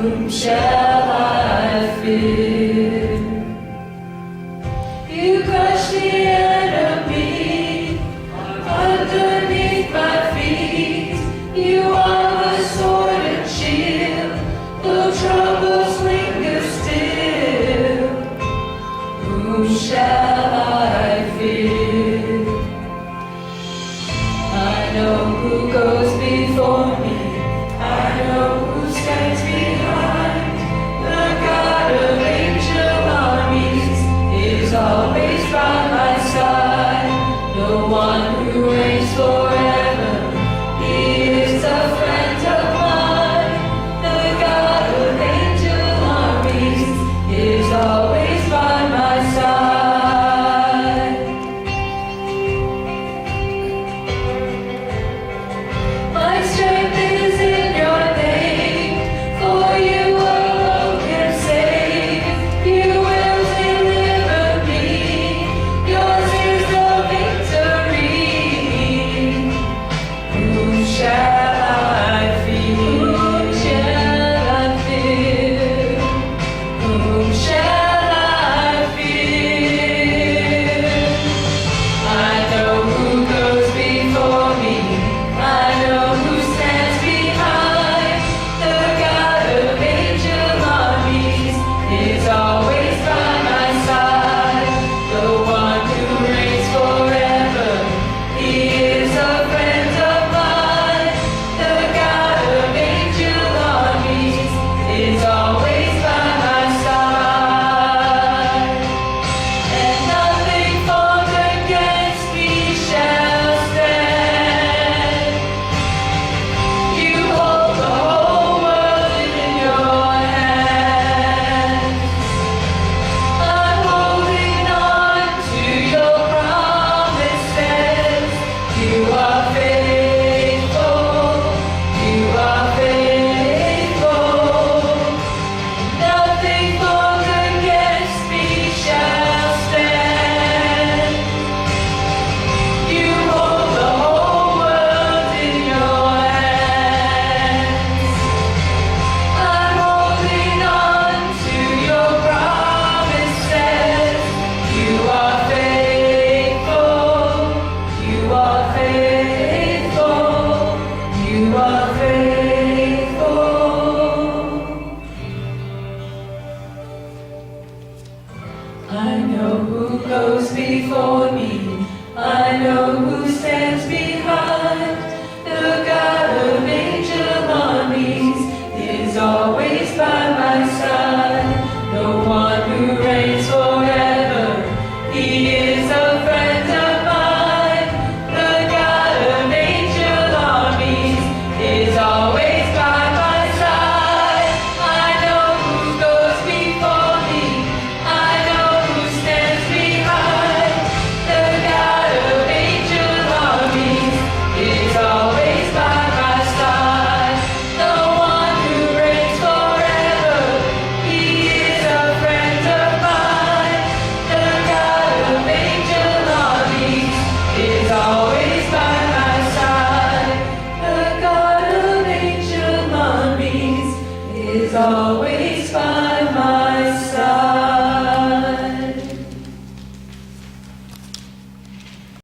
Whom shall I fear? You crush the enemy underneath my feet. You are the sword and shield, though troubles linger still. Whom shall I fear? I know who goes before me. I know who stands behind. The God of angel armies is always by my side. The one who reigns forever, he is a friend of mine. The God of angel armies is always by my side. My strength is in your name, for you alone can save. You will deliver me, yours is the victory. Whom shall I fear? Whom shall I fear? Whom shall I fear? I know who goes before me. I know who stands behind. The God of angel armies is always by my side. The one who reigns forever, he is a friend of mine. The God of angel armies is always by my side. And nothing formed against me shall stand. You hold the whole world in your hands. I'm holding on to your promises. You are faithful. You are faithful. Nothing formed against me shall stand. You hold the whole world in your hands. I'm holding on to your promises. You are faithful. You are faithful. You are faithful. I know who goes before me. I know who stands behind. The God of angel armies is always by my side. The one who reigns forever, he is a friend of mine. The God of angel armies is always by my side. I know who goes before me. I know who stands behind. The God of angel armies is always by my side. The one who reigns forever, he is a friend of mine. The God of angel armies is always by my side. The God of angel armies is always by